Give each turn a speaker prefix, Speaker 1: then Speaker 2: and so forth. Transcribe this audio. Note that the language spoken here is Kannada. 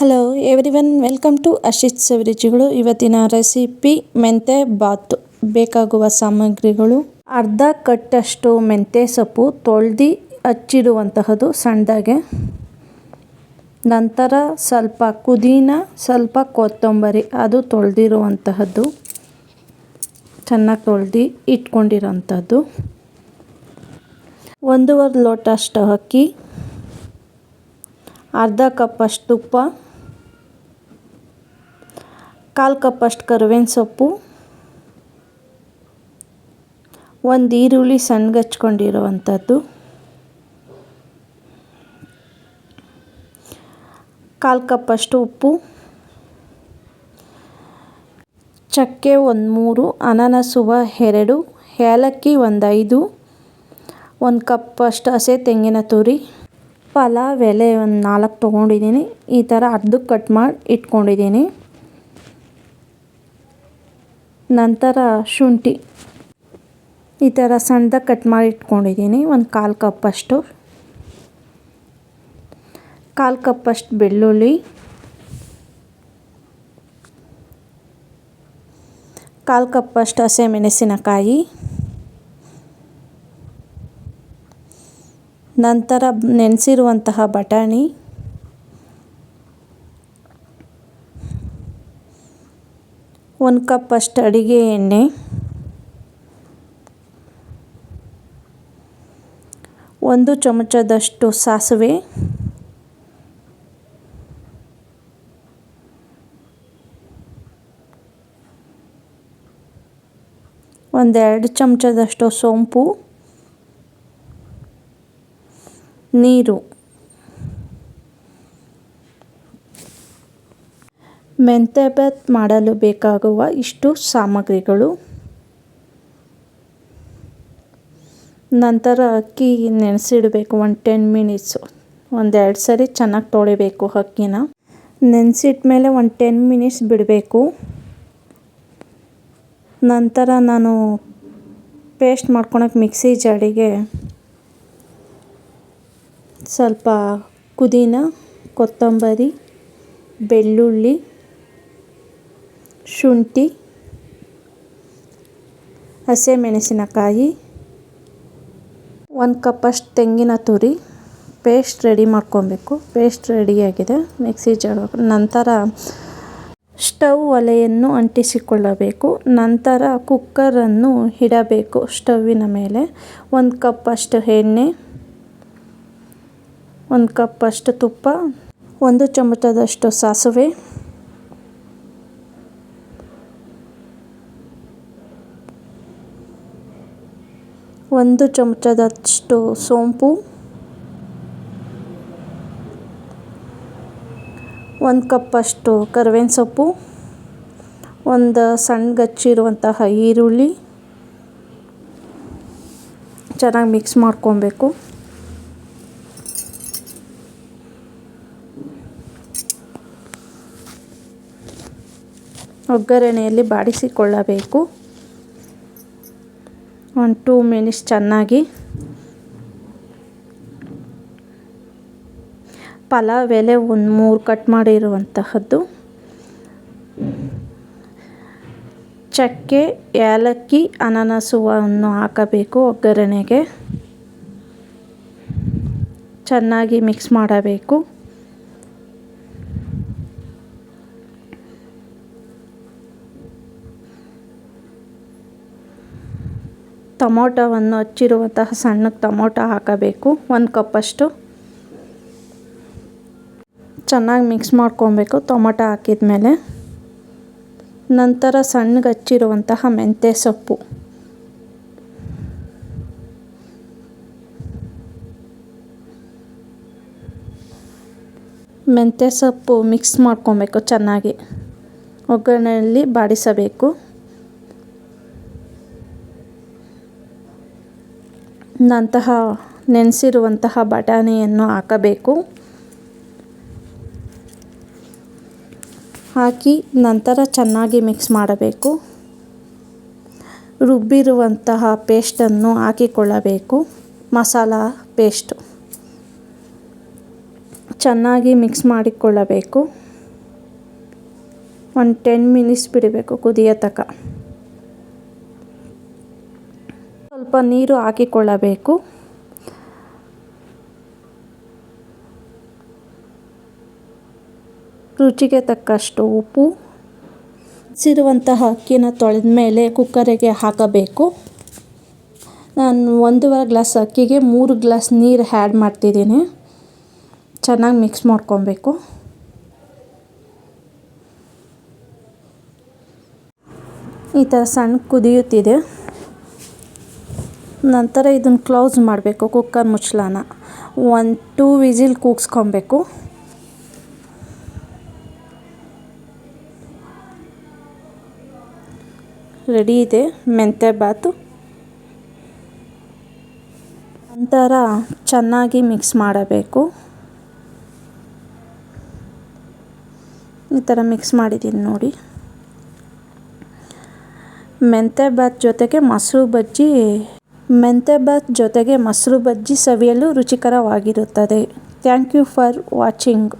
Speaker 1: Hello everyone, welcome to Ashith ಸವಿರುಚಿಗಳು. ಇವತ್ತಿನ ರೆಸಿಪಿ ಮೆಂತ್ಯ ಬಾತ್. ಬೇಕಾಗುವ ಸಾಮಗ್ರಿಗಳು: ಅರ್ಧ ಕಟ್ಟಷ್ಟು ಮೆಂತ್ಯ ಸೊಪ್ಪು ತೊಳೆದು ಹಚ್ಚಿಡುವಂತಹದ್ದು ಸಣ್ಣದಾಗೆ. ನಂತರ ಸ್ವಲ್ಪ ಪುದೀನ, ಸ್ವಲ್ಪ ಕೊತ್ತಂಬರಿ ಅದು ತೊಳೆದಿರುವಂತಹದ್ದು, ಚೆನ್ನಾಗಿ ತೊಳೆದು ಇಟ್ಕೊಂಡಿರೋಂಥದ್ದು. 1.5 ಲೋಟ ಅಷ್ಟು ಅಕ್ಕಿ, ಅರ್ಧ ಕಪ್ಪಷ್ಟು ತುಪ್ಪ, 1/4 ಕಪ್ಪಷ್ಟು ಕರಿಬೇವಿನ ಸೊಪ್ಪು, ಒಂದು ಈರುಳ್ಳಿ ಸಣ್ಣಗೆ ಹಚ್ಕೊಂಡಿರುವಂಥದ್ದು, 1/4 ಕಪ್ಪಷ್ಟು ಉಪ್ಪು, ಚಕ್ಕೆ 3, ಅನಾನಸು 2, ಏಲಕ್ಕಿ 5, 1 ಕಪ್ಪಷ್ಟು ಹಸಿ ತೆಂಗಿನ ತುರಿ, ಪಲಾವ್ ಎಲೆ 4 ತೊಗೊಂಡಿದ್ದೀನಿ. ಈ ಥರ ಅರ್ಧಕ್ಕೆ ಕಟ್ ಮಾಡಿ ಇಟ್ಕೊಂಡಿದ್ದೀನಿ. ನಂತರ ಶುಂಠಿ ಈ ಥರ ಸಣ್ಣದಾಗಿ ಕಟ್ ಮಾಡಿ ಇಟ್ಕೊಂಡಿದ್ದೀನಿ. 1/4 ಕಪ್ಪಷ್ಟು, 1/4 ಕಪ್ಪಷ್ಟು ಬೆಳ್ಳುಳ್ಳಿ, 1/4 ಕಪ್ಪಷ್ಟು ಹಸಿಮೆಣಸಿನಕಾಯಿ. ನಂತರ ನೆನೆಸಿರುವಂತಹ ಬಟಾಣಿ, ಒಂದು ಕಪ್ಪಷ್ಟು ಅಡಿಗೆ ಎಣ್ಣೆ, 1 ಚಮಚದಷ್ಟು ಸಾಸಿವೆ, 2 ಚಮಚದಷ್ಟು ಸೋಂಪು, ನೀರು. ಮೆಂತ್ಯ ಬಾತ್ ಮಾಡಲು ಬೇಕಾಗುವ ಇಷ್ಟು ಸಾಮಗ್ರಿಗಳು. ನಂತರ ಅಕ್ಕಿ ನೆನೆಸಿಡಬೇಕು 10 ಮಿನಿಟ್ಸು. 2 ಸರಿ ಚೆನ್ನಾಗಿ ತೊಳಿಬೇಕು ಅಕ್ಕಿನ. ನೆನೆಸಿಟ್ಟ ಮೇಲೆ 10 ಮಿನಿಟ್ಸ್ ಬಿಡಬೇಕು. ನಂತರ ನಾನು ಪೇಸ್ಟ್ ಮಾಡ್ಕೊಳಕ್ಕೆ ಮಿಕ್ಸಿ ಜಾರಿಗೆ ಸ್ವಲ್ಪ ಪುದೀನ, ಕೊತ್ತಂಬರಿ, ಬೆಳ್ಳುಳ್ಳಿ, ಶುಂಠಿ, ಹಸಿಮೆಣಸಿನಕಾಯಿ, 1 ಕಪ್ಪಷ್ಟು ತೆಂಗಿನ ತುರಿ ಪೇಸ್ಟ್ ರೆಡಿ ಮಾಡ್ಕೊಬೇಕು. ಪೇಸ್ಟ್ ರೆಡಿಯಾಗಿದೆ ಮಿಕ್ಸಿ ಜಾರ್. ನಂತರ ಸ್ಟವ್ ಒಲೆಯನ್ನು ಅಂಟಿಸಿಕೊಳ್ಳಬೇಕು. ನಂತರ ಕುಕ್ಕರನ್ನು ಇಡಬೇಕು ಸ್ಟವ್ವಿನ ಮೇಲೆ. 1 ಕಪ್ಪಷ್ಟು ಎಣ್ಣೆ, 1 ಕಪ್ಪಷ್ಟು ತುಪ್ಪ, 1 ಚಮಚದಷ್ಟು ಸಾಸಿವೆ, 1 ಚಮಚದಷ್ಟು ಸೋಂಪು, 1 ಕಪ್ಪಷ್ಟು ಕರಿಬೇವಿನ ಸೊಪ್ಪು, 1 ಸಣ್ಣಗೆ ಹಚ್ಚಿರುವಂತಹ ಈರುಳ್ಳಿ ಚೆನ್ನಾಗಿ ಮಿಕ್ಸ್ ಮಾಡ್ಕೊಬೇಕು. ಒಗ್ಗರಣೆಯಲ್ಲಿ ಬಾಡಿಸಿಕೊಳ್ಳಬೇಕು 2 ಮಿನಿಟ್ಸ್ ಚೆನ್ನಾಗಿ. ಪಲಾವ್ ಎಲೆ 3 ಕಟ್ ಮಾಡಿರುವಂತಹದ್ದು, ಚಕ್ಕೆ, ಏಲಕ್ಕಿ, ಅನಾನಸನ್ನು ಹಾಕಬೇಕು ಒಗ್ಗರಣೆಗೆ. ಚೆನ್ನಾಗಿ ಮಿಕ್ಸ್ ಮಾಡಬೇಕು. ಟೊಮೊಟೊವನ್ನು ಹಚ್ಚಿರುವಂತಹ ಸಣ್ಣ ಟೊಮೊಟೊ ಹಾಕಬೇಕು 1 ಕಪ್ಪಷ್ಟು. ಚೆನ್ನಾಗಿ ಮಿಕ್ಸ್ ಮಾಡ್ಕೊಬೇಕು ಟೊಮೊಟೊ ಹಾಕಿದ ಮೇಲೆ. ನಂತರ ಸಣ್ಣಗೆ ಹಚ್ಚಿರುವಂತಹ ಮೆಂತ್ಯ ಸೊಪ್ಪು, ಮೆಂತ್ಯ ಸೊಪ್ಪು ಮಿಕ್ಸ್ ಮಾಡ್ಕೊಬೇಕು ಚೆನ್ನಾಗಿ. ಒಗ್ಗರಣೆಯಲ್ಲಿ ಬಾಡಿಸಬೇಕು. ನಂತರ ನೆನೆಸಿರುವಂತಹ ಬಟಾಣಿಯನ್ನು ಹಾಕಬೇಕು. ಹಾಕಿ ನಂತರ ಚೆನ್ನಾಗಿ ಮಿಕ್ಸ್ ಮಾಡಬೇಕು. ರುಬ್ಬಿರುವಂತಹ ಪೇಸ್ಟನ್ನು ಹಾಕಿಕೊಳ್ಳಬೇಕು. ಮಸಾಲ ಪೇಸ್ಟು ಚೆನ್ನಾಗಿ ಮಿಕ್ಸ್ ಮಾಡಿಕೊಳ್ಳಬೇಕು. ಒಂದು 10 ಮಿನಿಟ್ಸ್ ಬಿಡಬೇಕು ಕುದಿಯೋ ತನಕ. ಸ್ವಲ್ಪ ನೀರು ಹಾಕಿಕೊಳ್ಳಬೇಕು. ರುಚಿಗೆ ತಕ್ಕಷ್ಟು ಉಪ್ಪು. ಸಿರುವಂತಹ ಅಕ್ಕಿನ ತೊಳೆದ ಮೇಲೆ ಕುಕ್ಕರಿಗೆ ಹಾಕಬೇಕು. ನಾನು 1.5 ಗ್ಲಾಸ್ ಅಕ್ಕಿಗೆ 3 ಗ್ಲಾಸ್ ನೀರು ಆ್ಯಡ್ ಮಾಡ್ತಿದ್ದೀನಿ. ಚೆನ್ನಾಗಿ ಮಿಕ್ಸ್ ಮಾಡ್ಕೊಬೇಕು. ಈ ಥರ ಸಣ್ಣ ಕುದಿಯುತ್ತಿದೆ. ನಂತರ ಇದನ್ನು ಕ್ಲೋಸ್ ಮಾಡಬೇಕು. ಕುಕ್ಕರ್ ಮುಚ್ಚಳನ 2 ವಿಸಿಲ್ ಕೂಗಿಸ್ಕೊಬೇಕು. ರೆಡಿ ಇದೆ ಮೆಂತ್ಯ ಬಾತು. ನಂತರ ಚೆನ್ನಾಗಿ ಮಿಕ್ಸ್ ಮಾಡಬೇಕು. ಈ ಥರ ಮಿಕ್ಸ್ ಮಾಡಿದ್ದೀನಿ ನೋಡಿ. ಮೆಂತ್ಯ ಬಾತ್ ಜೊತೆಗೆ ಮೊಸರು ಬಜ್ಜಿ ಸವಿಯಲು ರುಚಿಕರವಾಗಿರುತ್ತದೆ. Thank you for watching.